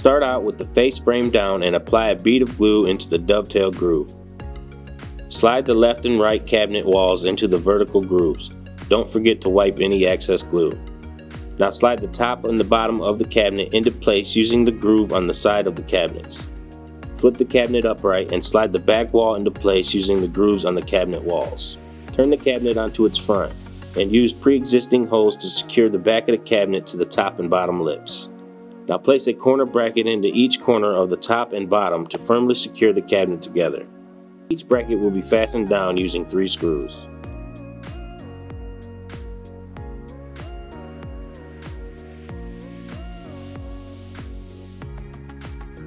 Start out with the face frame down and apply a bead of glue into the dovetail groove. Slide the left and right cabinet walls into the vertical grooves. Don't forget to wipe any excess glue. Now slide the top and the bottom of the cabinet into place using the groove on the side of the cabinets. Flip the cabinet upright and slide the back wall into place using the grooves on the cabinet walls. Turn the cabinet onto its front and use pre-existing holes to secure the back of the cabinet to the top and bottom lips. Now place a corner bracket into each corner of the top and bottom to firmly secure the cabinet together. Each bracket will be fastened down using 3 screws.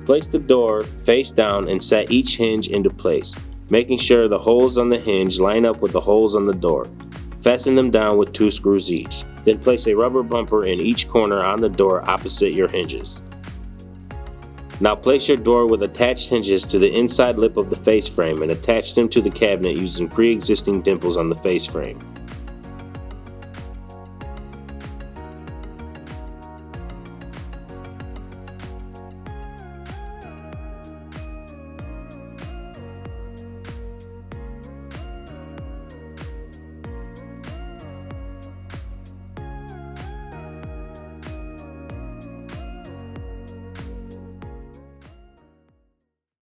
Place the door face down and set each hinge into place, making sure the holes on the hinge line up with the holes on the door. Fasten them down with 2 screws each. Then place a rubber bumper in each corner on the door opposite your hinges. Now place your door with attached hinges to the inside lip of the face frame and attach them to the cabinet using pre-existing dimples on the face frame.